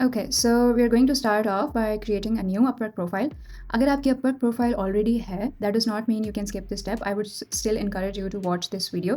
Okay, so we are going to start off by creating a new Upwork profile. अगर आपकी Upwork profile already है, that does not mean you can skip this step. I would still encourage you to watch this video.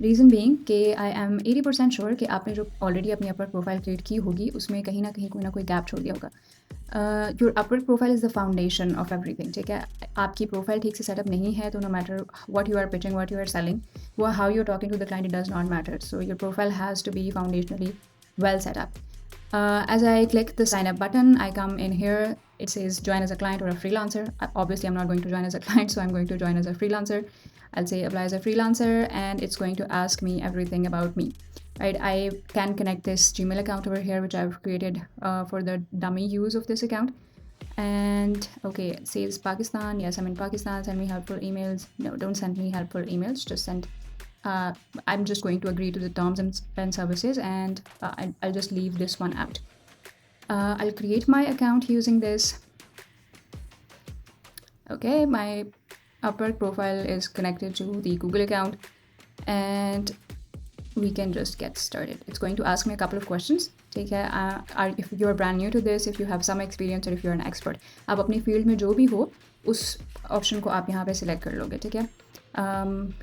Reason being कि I am 80% sure कि आपने जो already अपनी Upwork profile create की होगी उसमें कहीं ना कोई gap छोड़ दिया होगा. Your Upwork profile is the foundation of everything. ठीक है, आपकी profile ठीक से setup नहीं है तो no matter what you are pitching, what you are selling, how you're talking to the client, it does not matter. So your profile has to be foundationally well set up. As I click the sign up button, I come in here. It says join as a client or a freelancer. Obviously, I'm not going to join as a client, so I'm going to join as a freelancer. I'll say apply as a freelancer, and it's going to ask me everything about me. Right? I can connect this Gmail account over here, which I've created for the dummy use of this account. And okay, it says Pakistan. Yes, I'm in Pakistan. Send me helpful emails. No, don't send me helpful emails. Just send I'm just going to agree to the terms and services, and I'll just leave this one out. I'll create my account using this. Okay, my Upwork profile is connected to the Google account, and we can just get started. It's going to ask me a couple of questions. ठीक है, if you're brand new to this, if you have some experience, or if you're an expert, आप अपनी field में जो भी हो उस option को आप यहाँ पे select कर लोगे. ठीक है,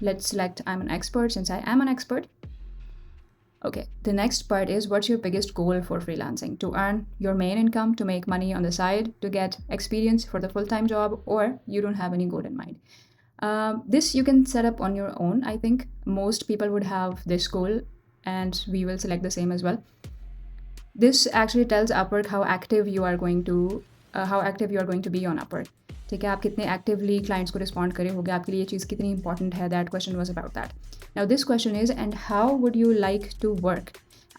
let's select I'm an expert since I am an expert. Okay, the next part is what's your biggest goal for freelancing? To earn your main income, to make money on the side, to get experience for the full-time job, or you don't have any goal in mind. This you can set up on your own. I think most people would have this goal, and we will select the same as well. This actually tells Upwork how active you are going to be on Upwork. ठीक है, आप कितने actively clients को respond करे होगे, आपके लिए ये चीज़ कितनी इंपॉर्टेंट है. That question was about that. Now this question is and how would you like to work.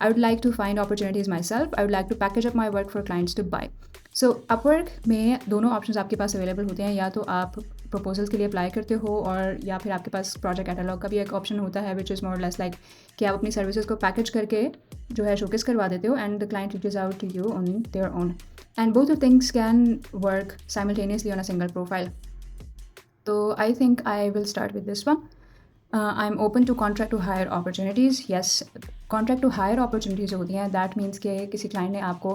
I would like to find opportunities myself. I would like to package up my work for clients to buy. So Upwork में दोनों options आपके पास available होते हैं. या तो आप proposals के लिए अप्लाई करते हो, और या फिर आपके पास प्रोजेक्ट कैटलॉग का भी एक ऑप्शन होता है which is more less like कि आप अपनी सर्विसेज को पैकेज करके जो है शोकेस करवा देते हो, and the client reaches out to you on their own. And both of things can work simultaneously on a single profile. So I think I will start with this one. I'm open to contract to hire opportunities. Yes, contract to hire opportunities जो होती हैं, that means कि किसी client ने आपको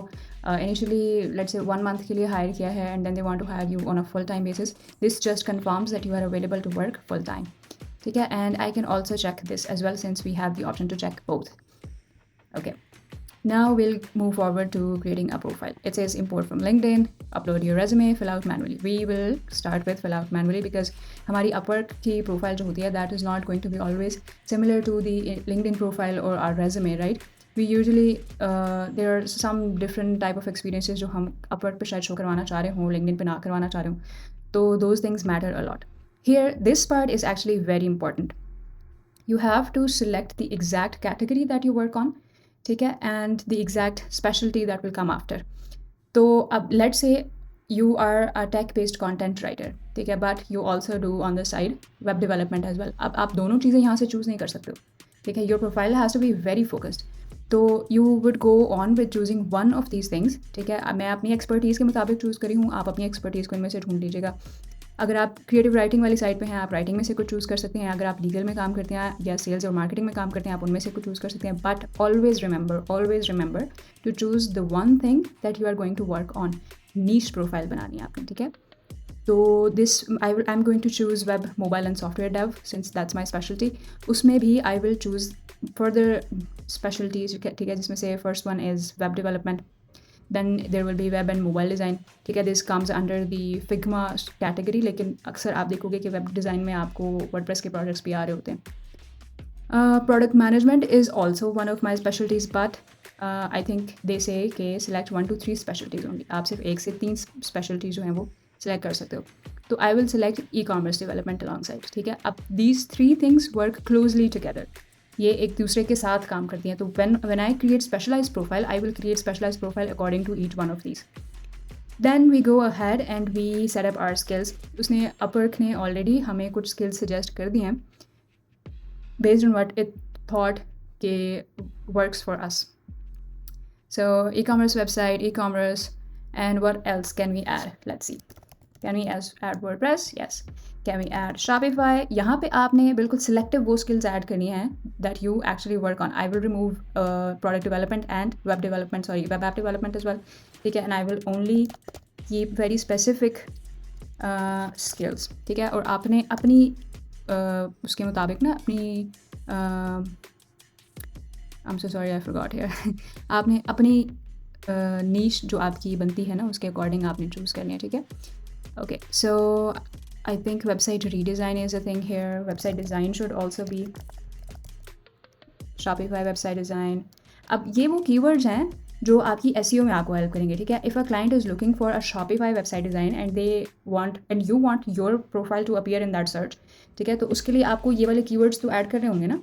initially let's say 1 month के लिए hire किया है, and then they want to hire you on a full-time basis. This just confirms that you are available to work full-time. ठीक है, and I can also check this as well since we have the option to check both. Okay. Now we'll move forward to creating a profile. It says import from LinkedIn, upload your resume, fill out manually. We will start with fill out manually because हमारी Upwork की profile जो होती है that is not going to be always similar to the LinkedIn profile or our resume, right? We usually there are some different type of experiences जो हम Upwork पे शायद show करवाना चाह रहे हों, LinkedIn पे ना करवाना चाह रहे हों. तो those things matter a lot. Here, this part is actually very important. You have to select the exact category that you work on. ठीक है, and the exact specialty that will come after. तो अब let's say you are a tech-based content writer, ठीक है, but you also do on the side web development as well. अब आप दोनों चीज़ें यहाँ से चूज़ नहीं कर सकते हो. ठीक है, your profile has to be very focused. तो you would go on with choosing one of these things. ठीक है, मैं अपनी एक्सपर्टीज़ के मुताबिक चूज़ करी हूँ, आप अपनी एक्सपर्टीज़ को इनमें से ढूंढ लीजिएगा. अगर आप क्रिएटिव राइटिंग वाली साइड पे हैं, आप राइटिंग में से कुछ चूज़ कर सकते हैं. अगर आप लीगल में काम करते हैं या सेल्स और मार्केटिंग में काम करते हैं, आप उनमें से कुछ चूज़ कर सकते हैं. But always remember to choose the one thing that you are going to work on. Niche profile बनानी है आपने. ठीक है, तो this I am going to choose web, mobile and software dev since that's my speciality. उसमें भी I will choose further specialities. ठीक है, जिसमें से first one is web development. Then there will be web and mobile design. ठीक है, this comes under the Figma category, लेकिन अक्सर आप देखोगे कि वेब डिज़ाइन में आपको WordPress के प्रोजेक्ट्स भी आ रहे होते हैं. Product management is also one of my specialties, but I think they say कि select 1 to 3 specialties only. आप सिर्फ 1 से 3 specialties जो हैं वो select कर सकते हो. तो I will select e-commerce development alongside. ठीक है, अब these 3 things work closely together. ये एक दूसरे के साथ काम करती हैं. तो when I create specialized profile, I will create specialized profile according to each one of these. Then we go ahead and we set up our skills. उसने Upwork ने already हमें कुछ skills suggest कर दिए हैं based on what it thought के works for us. So e-commerce website, e-commerce, and what else can we add? Let's see. Can we add WordPress, yes. Can we add Shopify. यहाँ पे आपने बिल्कुल selective वो skills add करनी है that you actually work on. I will remove product development and web development, sorry web app development as well. ठीक है, and I will only keep very specific skills. ठीक है, और आपने अपनी उसके मुताबिक ना अपनी I am so sorry I forgot here. आपने अपनी नीश जो आपकी बनती है ना उसके अकॉर्डिंग आपने चूज़ करनी है. ठीक है, okay. So I think website redesign is a thing here. Website design should also be Shopify website design. अब ये वो कीवर्ड्स हैं जो आपकी एसईओ में आपको हेल्प करेंगे. ठीक है, if a client is looking for a Shopify website design and they want and you want your profile to appear in that search. ठीक है, तो उसके लिए आपको ये वाले कीवर्ड्स तो ऐड करने होंगे ना.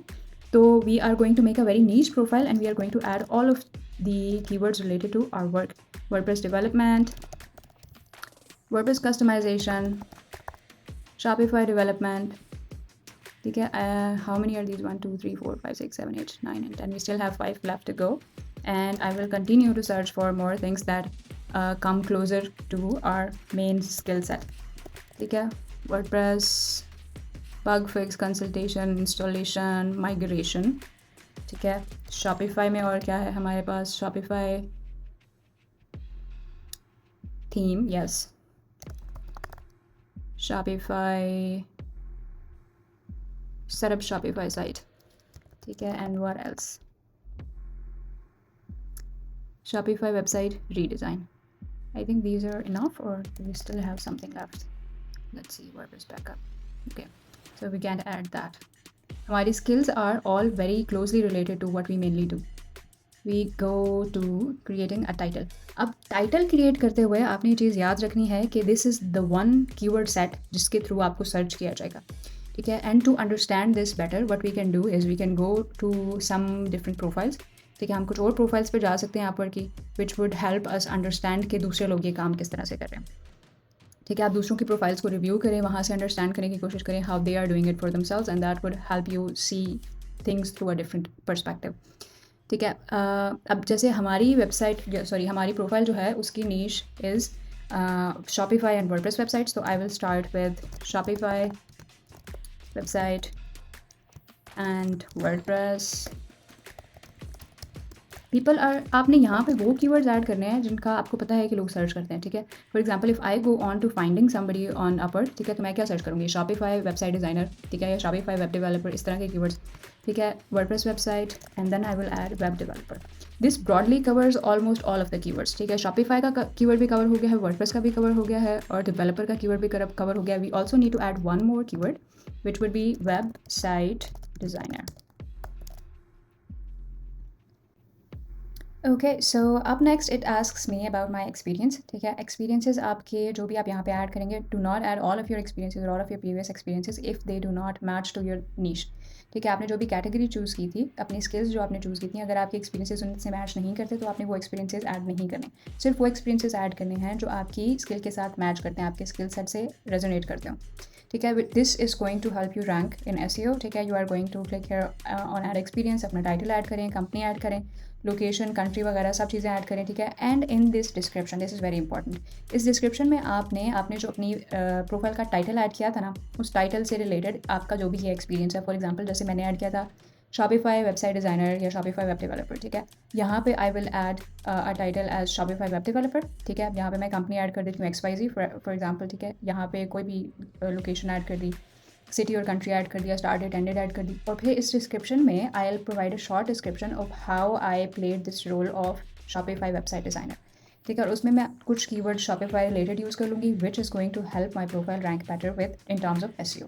तो we are going to make a very niche profile and we are going to add all of the keywords related to our work. WordPress development, WordPress customization, Shopify development. ठीक है, how many are these? 1 2 3 4 5 6 7 8 9 and 10. We still have 5 left to go, and I will continue to search for more things that come closer to our main skill set. ठीक है, WordPress bug fix, consultation, installation, migration. ठीक है, Shopify में और क्या है हमारे पास? Shopify theme, yes. Shopify setup Shopify site. ठीक है, and what else? Shopify website redesign. I think these are enough और we still have something left. Let's see WordPress backup. Okay, so we can add that. हमारी skills are all very closely related to what we mainly do. We go to creating a title. अब title create करते हुए आपने ये चीज़ याद रखनी है कि this is the one keyword set जिसके थ्रू आपको सर्च किया जाएगा. ठीक है, and to understand this better what we can do is we can go to some different profiles. ठीक है, हम कुछ और प्रोफाइल्स पे जा सकते हैं यहाँ पर की which would help us understand कि दूसरे लोग ये काम किस तरह से कर रहे हैं. ठीक है, आप दूसरों की प्रोफाइल्स को रिव्यू करें, वहाँ से अंडरस्टैंड करने की कोशिश करें how they are doing it for themselves and that would help you see things through a different perspective. ठीक है, अब जैसे हमारी वेबसाइट सॉरी हमारी प्रोफाइल जो है उसकी niche is Shopify and WordPress websites. तो I will start with Shopify website and WordPress. People are, आपने यहाँ पे वो कीवर्ड्स ऐड करने हैं जिनका आपको पता है कि लोग सर्च करते हैं. ठीक है, for example if I go on to finding somebody on Upwork. ठीक है, तो मैं क्या सर्च करूँगी? Shopify website designer. ठीक है, या शॉपिफाई वेब डेवलपर, इस तरह के कीवर्ड्स. ठीक है, WordPress website and then I will add web developer. This broadly covers almost all of the keywords. ठीक है, शॉपिफाई का कीवर्ड भी कवर हो गया है, वर्डप्रेस का भी कवर हो गया है और डेवलपर का कीवर्ड भी कवर हो गया. We also need to add one more keyword which would be website designer. Okay, so up next it asks me about my experience. ठीक है, एक्सपीरियंसेस आपके जो भी आप यहाँ पे ऐड करेंगे, do not add all of your experiences और all of your previous experiences if they do not match to your niche. ठीक है, आपने जो भी कैटेगरी चूज़ की थी, अपनी स्किल्स जो आपने चूज़ की थी, अगर आपके एक्सपीरियंसेस उनसे मैच नहीं करते तो आपने वो एक्सपीरियंसेस ऐड नहीं करने. सिर्फ वो एक्सपीरियंसेस ऐड करने हैं जो आपकी स्किल के साथ मैच करते हैं, आपके स्किल सेट से रेजोनेट करते हो. ठीक है, this is going to help you rank in SEO. ठीक है, you are going to click here on add experience, अपना टाइटल ऐड करें, कंपनी ऐड करें, लोकेशन, कंट्री वगैरह सब चीज़ें ऐड करें. ठीक है, and in this description, this is very important, इस डिस्क्रिप्शन में आपने जो अपनी प्रोफाइल का टाइटल ऐड किया था ना, उस टाइटल से रिलेटेड आपका जो भी ये एक्सपीरियंस है. फॉर एग्जांपल जैसे मैंने ऐड किया था शॉपिफाई वेबसाइट डिज़ाइनर या शॉपिफाई वेब डेवलपर. ठीक है, यहाँ पे I will add a title as Shopify web developer. ठीक है, यहाँ पे मैं कंपनी ऐड कर देती हूँ XYZ फॉर एग्जांपल. ठीक है, यहाँ पे कोई भी लोकेशन ऐड कर दी, सिटी और कंट्री ऐड कर दिया, स्टार्ट डेट एंडेड ऐड कर दी. और फिर इस डिस्क्रिप्शन में I will provide a short description of how I played this role of Shopify website designer. ठीक है, और उसमें मैं कुछ कीवर्ड शॉपिफाई रिलेटेड यूज़ कर लूँगी which is going to help my profile rank better within terms of SEO.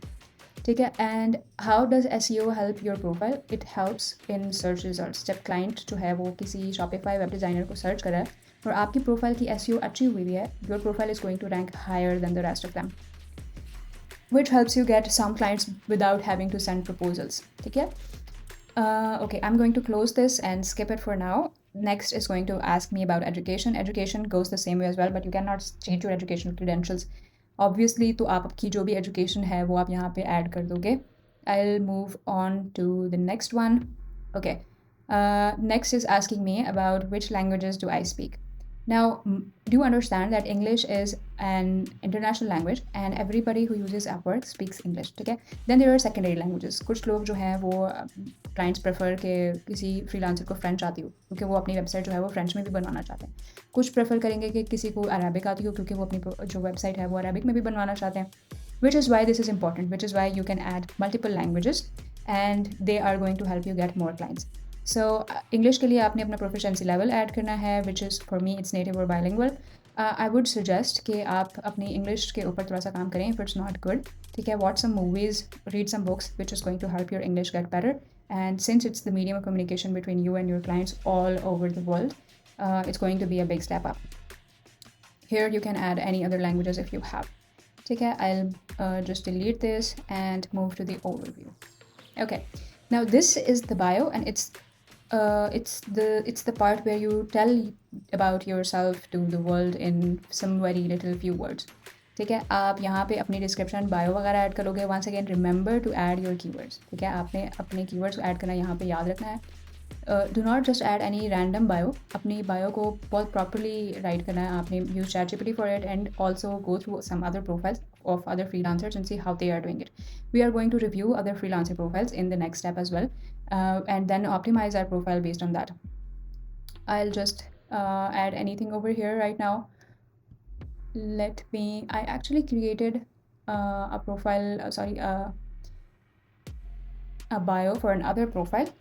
ठीक है, and how does SEO help your profile? It helps in search results. जब क्लाइंट जो है वो किसी Shopify web designer को सर्च कर रहा है और आपकी प्रोफाइल की एसईओ अच्छी हुई है, your profile is going to rank higher than the rest of them, which helps you get some clients without having to send proposals. ठीक है, okay, I'm going to close this and skip it for now. Next is going to ask me about education. Education goes the same way as well, but you cannot change your educational credentials. Obviously, तो आपकी जो भी education है वो आप यहाँ पे add कर दोगे. I'll move on to the next one. Okay, next is asking me about which languages do I speak. Now, do understand that English is an international language and everybody who uses Upwork speaks English, ठीक है. Then there are secondary languages. कुछ लोग जो हैं वो clients prefer कि किसी freelancer को French आती हो क्योंकि वो अपनी website जो है वो French में भी बनवाना चाहते हैं. कुछ prefer करेंगे कि किसी को Arabic आती हो क्योंकि वो अपनी जो website है वो Arabic में भी बनवाना चाहते हैं. Which is why this is important, which is why you can add multiple languages and they are going to help you get more clients. So English के लिए आपने अपना proficiency level add करना है, which is for me it's native or bilingual. I would suggest कि आप अपनी English के ऊपर थोड़ा सा काम करें if it's not good. ठीक है, watch some movies, read some books, which is going to help your English get better. And since it's the medium of communication between you and your clients all over the world, it's going to be a big step up. Here you can add any other languages if you have. ठीक है, I'll just delete this and move to the overview. Okay, now this is the bio and it's the part where you tell about yourself to the world in some very little few words. ठीक है, आप यहाँ पे अपनी description bio वगैरह add करोगे. Once again remember to add your keywords. ठीक है, आपने अपने कीवर्ड्स ऐड करना यहाँ पे याद रखना है. Do not just add any random bio. अपनी बायो को बहुत प्रॉपरली राइट करना है. आपने use ChatGPT for it and also go through some other profiles of other freelancers and see how they are doing it. We are going to review other freelancer profiles in the next step as well, and then optimize our profile based on that. I'll just add anything over here right now. I actually created a profile, a bio for another profile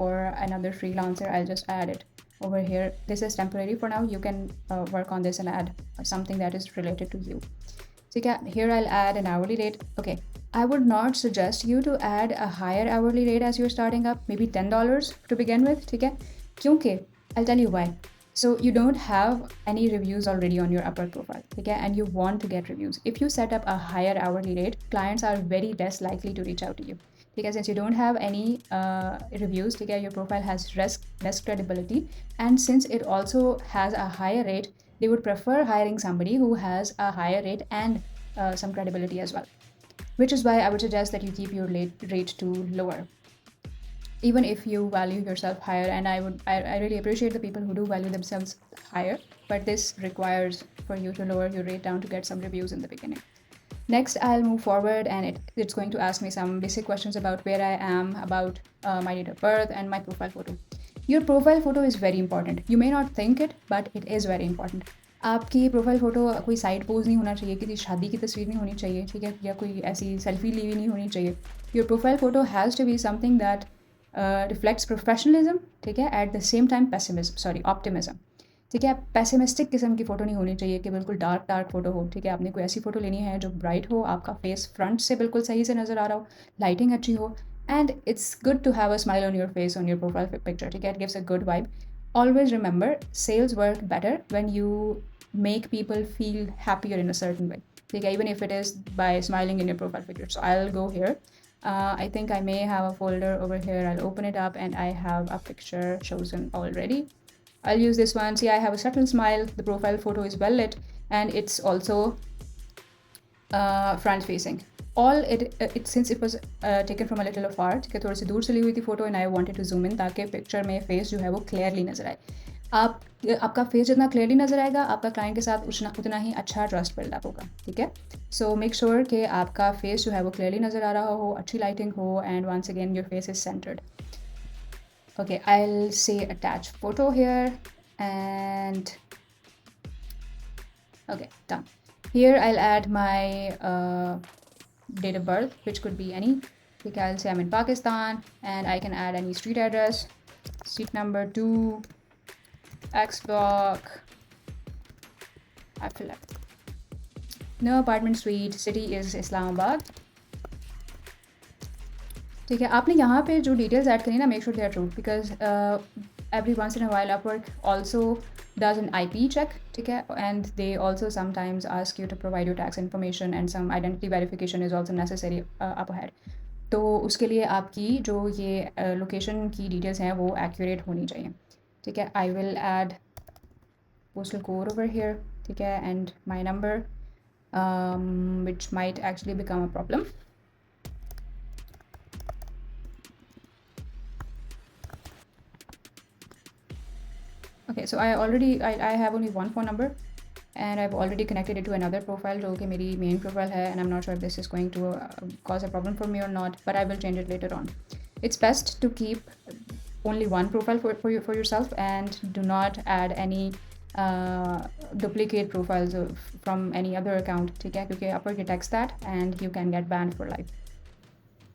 for another freelancer. I'll just add it over here. This is temporary for now. You can work on this and add something that is related to you. So here I'll add an hourly rate. Okay, I would not suggest you to add a higher hourly rate as you're starting up, maybe $10 to begin with. Okay, kyunki I'll tell you why. So you don't have any reviews already on your Upwork profile, okay, and you want to get reviews. If you set up a higher hourly rate, clients are very less likely to reach out to you. Okay, since you don't have any reviews, okay, your profile has less credibility, and since it also has a higher rate, they would prefer hiring somebody who has a higher rate and some credibility as well. Which is why I would suggest that you keep your rate to lower, even if you value yourself higher. And I really appreciate the people who do value themselves higher, but this requires for you to lower your rate down to get some reviews in the beginning. Next, I'll move forward and it's going to ask me some basic questions about where I am, about my date of birth, and my profile photo. Your profile photo is very important. You may not think it, but it is very important. आपकी profile photo कोई side pose नहीं होना चाहिए, किसी शादी की तस्वीर नहीं होनी चाहिए, ठीक है, या कोई ऐसी सेल्फी ली हुई नहीं होनी चाहिए. Your profile photo has to be something that reflects professionalism, ठीक है, at the same time optimism. ठीक है, पैसिमिस्टिक किस्म की फ़ोटो नहीं होनी चाहिए कि बिल्कुल डार्क फ़ोटो हो. ठीक है, आपने कोई ऐसी फ़ोटो लेनी है जो ब्राइट हो, आपका फेस फ्रंट से बिल्कुल सही से नज़र आ रहा हो, लाइटिंग अच्छी हो, and it's good to have a smile on your face on your profile picture. Okay, it gives a good vibe. Always remember, sales work better when you make people feel happier in a certain way. Okay, even if it is by smiling in your profile picture. So I'll go here. I think I may have a folder over here. I'll open it up and I have a picture chosen already. I'll use this one. See, I have a subtle smile. The profile photo is well lit and it's also front facing. Since it was taken from a little afar, ठीक है, थोड़ी सी दूर से ली हुई थी photo, and I wanted to zoom in ताकि picture में face जो है वो क्लियरली नज़र आए. आपका फेस जितना क्लियरली नज़र आएगा, आपका क्लाइंट के साथ उतना ही अच्छा ट्रस्ट बिल्ड अप होगा. ठीक है, सो मेक श्योर कि आपका फेस जो है वो क्लियरली नज़र आ रहा हो, अच्छी लाइटिंग हो, and once again your face is centred. Okay, I'll say attach photo here and okay, done. Here I'll add my date of birth, which could be any. Okay, I'll say I'm in Pakistan and I can add any street address, street number 2, X block. I fill up. No apartment suite, city is Islamabad. ठीक है, आपने यहाँ पे जो details add करी ना, make sure they are true, because every once in a while Upwork also does an IP check, ठीक है, and they also sometimes ask you to provide your tax information and some identity verification is also necessary up ahead. तो उसके लिए आपकी जो ये location की details हैं वो एक्यूरेट होनी चाहिए. ठीक है, I will add postal code over here, ठीक है, and my number, which might actually become a problem. Okay, so I have only one phone number, and I've already connected it to another profile जो कि मेरी main profile है, and I'm not sure if this is going to cause a problem for me or not, but I will change it later on. It's best to keep only one profile for yourself, and do not add any duplicate profiles from any other account, ठीक है, क्योंकि Upwork detects that and you can get banned for life.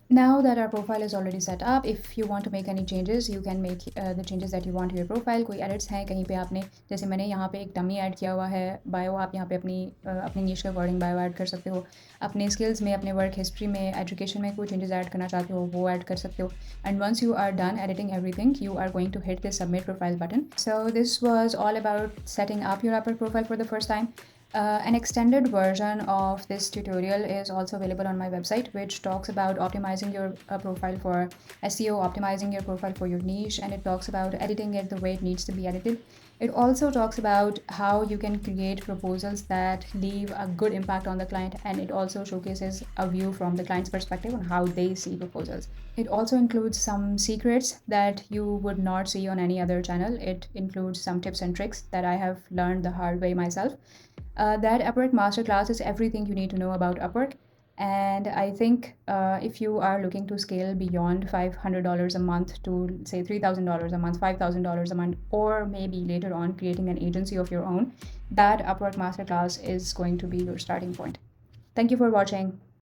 Now that our profile is already set up, if you want to make any changes, you can make the changes that you want to your profile. कोई edits हैं कहीं पे आपने, जैसे मैंने यहाँ पे एक dummy ऐड किया हुआ है bio, आप यहाँ पे अपनी niche के according bio ऐड कर सकते हो, अपने skills में, अपने work history में, education में कोई changes ऐड करना चाहते हो वो ऐड कर सकते हो. And once you are done editing everything, you are going to hit the submit profile button. So this was all about setting up your Upwork profile for the first time. An extended version of this tutorial is also available on my website, which talks about optimizing your profile for SEO, optimizing your profile for your niche, and it talks about editing it the way it needs to be edited. It also talks about how you can create proposals that leave a good impact on the client, and it also showcases a view from the client's perspective on how they see proposals. It also includes some secrets that you would not see on any other channel. It includes some tips and tricks that I have learned the hard way myself. That Upwork Masterclass is everything you need to know about Upwork. And I think if you are looking to scale beyond $500 a month to say $3,000 a month, $5,000 a month, or maybe later on creating an agency of your own, that Upwork Masterclass is going to be your starting point. Thank you for watching.